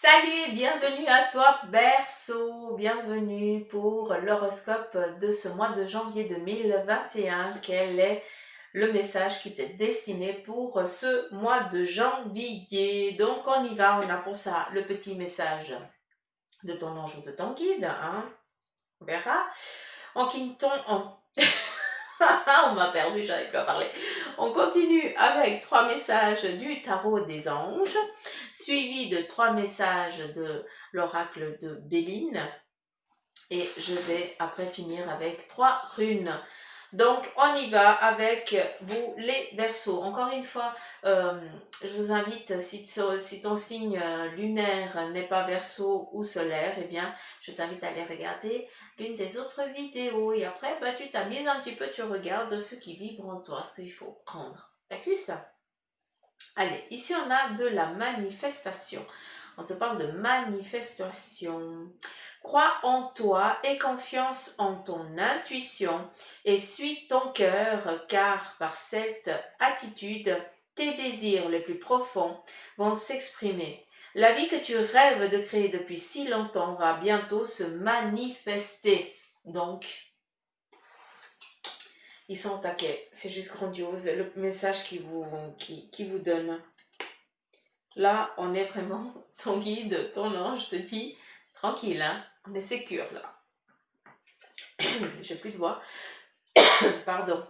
Salut et bienvenue à toi Berceau, bienvenue pour l'horoscope de ce mois de janvier 2021. Quel est le message qui t'est destiné pour ce mois de janvier? Donc on y va, on a pour ça le petit message de ton ange ou de ton guide, hein? On verra. En quinton, en... on m'a perdu, j'arrive plus à parler. On continue avec 3 messages du tarot des anges, suivi de 3 messages de l'oracle de Béline. Et je vais après finir avec 3 runes. Donc on y va avec vous les Verseaux. Encore une fois, je vous invite, si ton signe lunaire n'est pas Verseau ou solaire, eh bien je t'invite à aller regarder l'une des autres vidéos. Et après, tu t'amuses un petit peu, tu regardes ce qui vibre en toi, ce qu'il faut prendre. T'as vu ça? Allez, ici on a de la manifestation. On te parle de manifestation. Crois en toi et confiance en ton intuition et suis ton cœur, car par cette attitude, tes désirs les plus profonds vont s'exprimer. La vie que tu rêves de créer depuis si longtemps va bientôt se manifester. Donc, ils sont au taquet. C'est juste grandiose, le message qui vous donne. Là, on est vraiment, ton guide, ton ange te dit, tranquille, hein, on est sécure là. J'ai plus de voix. Pardon.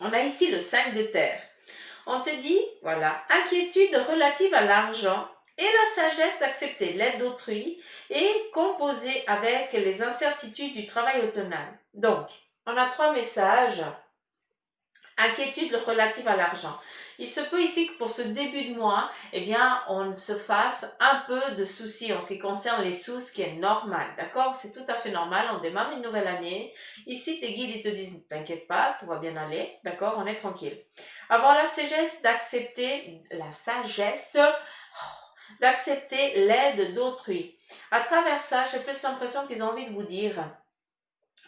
On a ici le 5 de terre. On te dit, voilà, inquiétude relative à l'argent et la sagesse d'accepter l'aide d'autrui et composer avec les incertitudes du travail autonome. Donc, on a 3 messages. Inquiétude relative à l'argent. Il se peut ici que pour ce début de mois, eh bien, on se fasse un peu de soucis en ce qui concerne les sous, ce qui est normal, d'accord? C'est tout à fait normal, on démarre une nouvelle année. Ici, tes guides, ils te disent, t'inquiète pas, tout va bien aller, d'accord? On est tranquille. Avoir la sagesse d'accepter, d'accepter l'aide d'autrui. À travers ça, j'ai plus l'impression qu'ils ont envie de vous dire,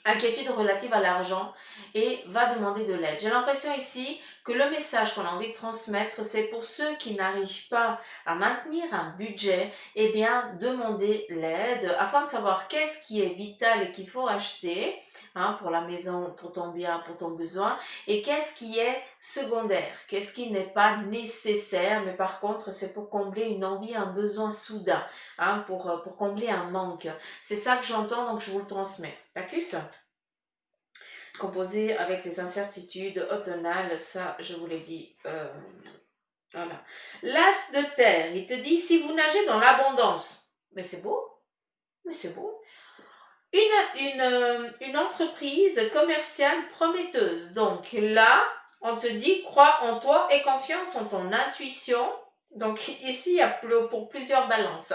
inquiétude relative à l'argent et va demander de l'aide. J'ai l'impression ici que le message qu'on a envie de transmettre, c'est pour ceux qui n'arrivent pas à maintenir un budget, eh bien, demander l'aide afin de savoir qu'est-ce qui est vital et qu'il faut acheter, hein, pour la maison, pour ton bien, pour ton besoin, et qu'est-ce qui est secondaire, qu'est-ce qui n'est pas nécessaire, mais par contre, c'est pour combler une envie, un besoin soudain, hein, pour combler un manque. C'est ça que j'entends, donc je vous le transmets. D'accord? Composé avec les incertitudes automnales, ça je vous l'ai dit. Voilà. L'as de terre, il te dit si vous nagez dans l'abondance, mais c'est beau, mais c'est beau. Une entreprise commerciale prometteuse. Donc là, on te dit crois en toi et confiance en ton intuition. Donc ici, il y a pour plusieurs balances.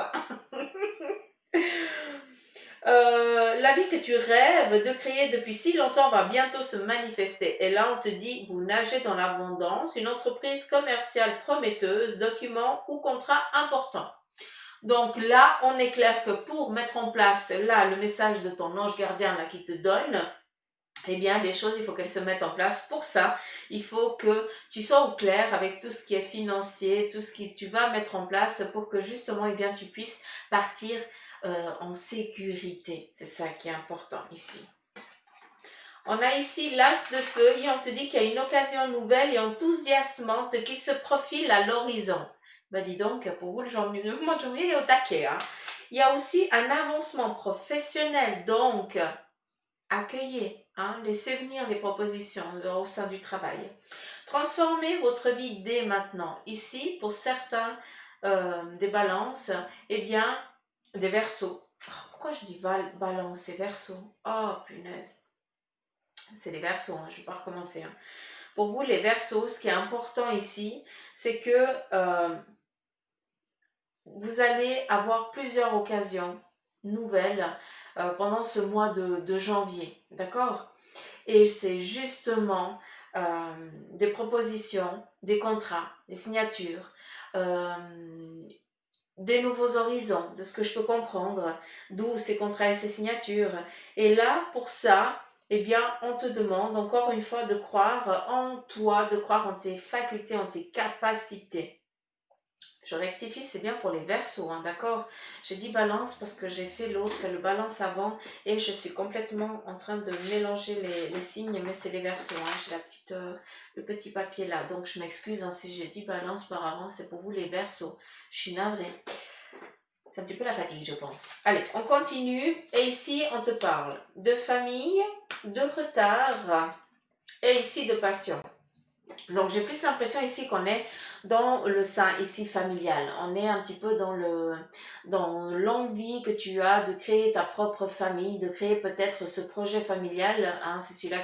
La vie que tu rêves de créer depuis si longtemps va bientôt se manifester. Et là, on te dit, vous nagez dans l'abondance, une entreprise commerciale prometteuse, document ou contrat important. Donc là, on est clair que pour mettre en place, là, le message de ton ange gardien là, qui te donne, eh bien, les choses, il faut qu'elles se mettent en place. Pour ça, il faut que tu sois au clair avec tout ce qui est financier, tout ce que tu vas mettre en place pour que justement, eh bien, tu puisses partir en sécurité. C'est ça qui est important ici. On a ici l'as de feu et on te dit qu'il y a une occasion nouvelle et enthousiasmante qui se profile à l'horizon. Ben dis donc, pour vous, le mois de janvier, il est au taquet. Hein. Il y a aussi un avancement professionnel, donc accueillez, hein, laissez venir les propositions au sein du travail. Transformez votre vie dès maintenant. Ici, pour certains des balances, eh bien, des versos. Oh, pourquoi je dis balance et versos? Oh, punaise. C'est les versos, hein, je ne vais pas recommencer. Hein. Pour vous, les versos, ce qui est important ici, c'est que vous allez avoir plusieurs occasions nouvelles pendant ce mois de janvier. D'accord? Et c'est justement des propositions, des contrats, des signatures, euh, des nouveaux horizons, de ce que je peux comprendre, d'où ces contrats et ces signatures. Et là, pour ça, eh bien, on te demande encore une fois de croire en toi, de croire en tes facultés, en tes capacités. je rectifie, c'est bien pour les Verseaux, hein, d'accord? J'ai dit balance parce que j'ai fait l'autre, le balance avant, et je suis complètement en train de mélanger les signes, mais c'est les Verseaux, hein, j'ai le petit papier là, donc je m'excuse hein, si j'ai dit balance par avant, c'est pour vous les Verseaux. Je suis navrée. C'est un petit peu la fatigue, je pense. Allez, on continue. Et ici, on te parle de famille, de retard et ici de passion. Donc, j'ai plus l'impression ici qu'on est dans le sein ici familial. On est un petit peu dans l'envie que tu as de créer ta propre famille, de créer peut-être ce projet familial. Hein, c'est celui-là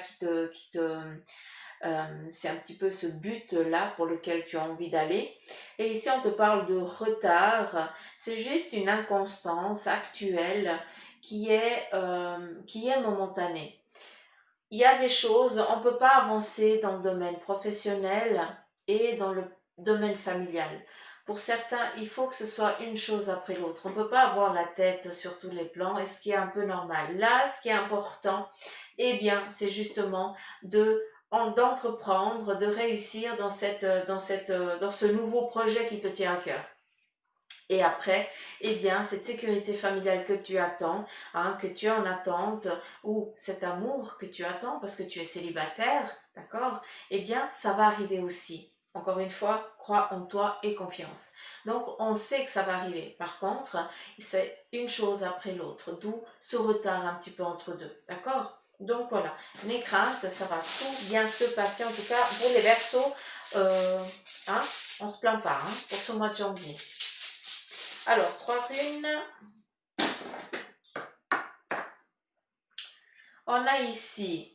c'est un petit peu ce but-là pour lequel tu as envie d'aller. Et ici, on te parle de retard. C'est juste une inconstance actuelle qui est momentanée. Il y a des choses, on ne peut pas avancer dans le domaine professionnel et dans le domaine familial. Pour certains, il faut que ce soit une chose après l'autre. On ne peut pas avoir la tête sur tous les plans, et ce qui est un peu normal. Là, ce qui est important, eh bien, c'est justement d'entreprendre, de réussir dans ce nouveau projet qui te tient à cœur. Et après, eh bien, cette sécurité familiale que tu attends, hein, que tu es en attente, ou cet amour que tu attends parce que tu es célibataire, d'accord? Eh bien, ça va arriver aussi. Encore une fois, crois en toi et confiance. Donc, on sait que ça va arriver. Par contre, c'est une chose après l'autre, d'où ce retard un petit peu entre deux, d'accord? Donc voilà, n'aie crainte, ça va tout bien se passer. En tout cas, pour les Verseaux, hein, on se plaint pas hein, pour ce mois de janvier. Alors, 3 runes. On a ici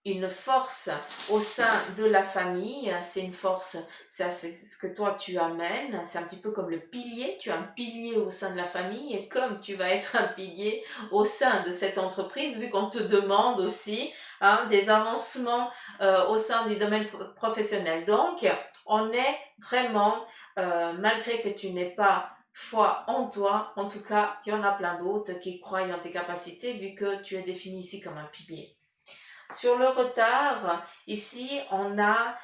une force au sein de la famille. C'est une force, c'est ce que toi tu amènes. C'est un petit peu comme le pilier. Tu as un pilier au sein de la famille. Et comme tu vas être un pilier au sein de cette entreprise, vu qu'on te demande aussi hein, des avancements au sein du domaine professionnel. Donc, on est vraiment, malgré que tu n'aies pas foi en toi, en tout cas, il y en a plein d'autres qui croient en tes capacités vu que tu es défini ici comme un pilier. Sur le retard, ici, on a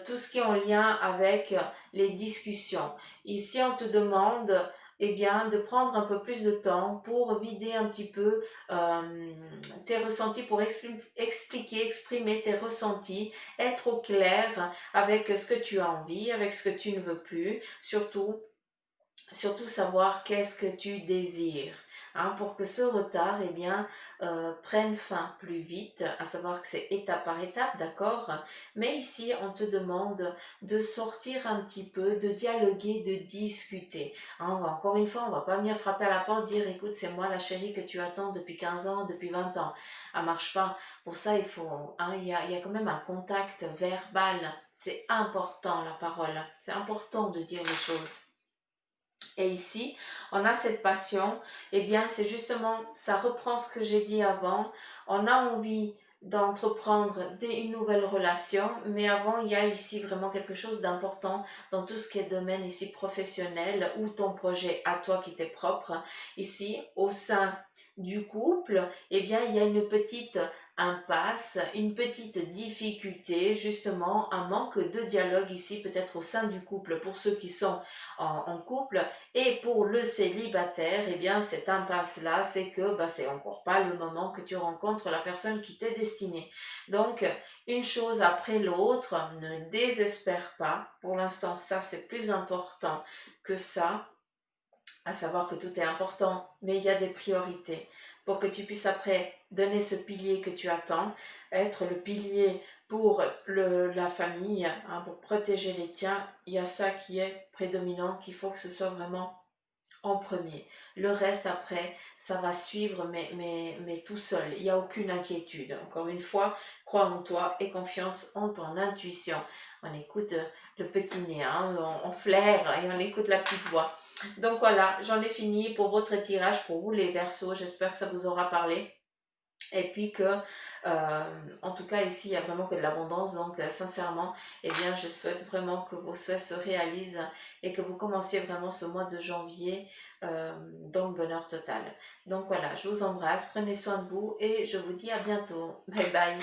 tout ce qui est en lien avec les discussions. Ici, on te demande eh bien, de prendre un peu plus de temps pour vider un petit peu tes ressentis, pour expliquer, exprimer tes ressentis, être au clair avec ce que tu as envie, avec ce que tu ne veux plus, surtout savoir qu'est-ce que tu désires hein, pour que ce retard eh bien, prenne fin plus vite, à savoir que c'est étape par étape, d'accord? Mais ici, on te demande de sortir un petit peu, de dialoguer, de discuter. Hein, encore une fois, on va pas venir frapper à la porte, dire écoute, c'est moi la chérie que tu attends depuis 15 ans, depuis 20 ans. Ça marche pas. Pour ça, il y a quand même un contact verbal. C'est important la parole. C'est important de dire les choses. Et ici, on a cette passion, eh bien c'est justement, ça reprend ce que j'ai dit avant, on a envie d'entreprendre une nouvelle relation, mais avant il y a ici vraiment quelque chose d'important dans tout ce qui est domaine ici professionnel ou ton projet à toi qui t'est propre. Ici, au sein du couple, eh bien il y a une petite impasse, une petite difficulté, justement un manque de dialogue ici peut-être au sein du couple pour ceux qui sont en couple. Et pour le célibataire, eh bien, cette impasse-là, c'est que c'est encore pas le moment que tu rencontres la personne qui t'est destinée. Donc, une chose après l'autre, ne désespère pas. Pour l'instant, ça, c'est plus important que ça. À savoir que tout est important, mais il y a des priorités. Pour que tu puisses après donner ce pilier que tu attends, être le pilier pour la famille, hein, pour protéger les tiens, il y a ça qui est prédominant, qu'il faut que ce soit vraiment en premier. Le reste après, ça va suivre, mais tout seul. Il n'y a aucune inquiétude. Encore une fois, crois en toi et confiance en ton intuition. On écoute le petit nez, hein, on flaire et on écoute la petite voix. Donc voilà, j'en ai fini pour votre tirage, pour vous les Verseaux. J'espère que ça vous aura parlé. Et puis que, en tout cas ici, il n'y a vraiment que de l'abondance. Donc sincèrement, eh bien, je souhaite vraiment que vos souhaits se réalisent et que vous commenciez vraiment ce mois de janvier dans le bonheur total. Donc voilà, je vous embrasse, prenez soin de vous et je vous dis à bientôt. Bye bye.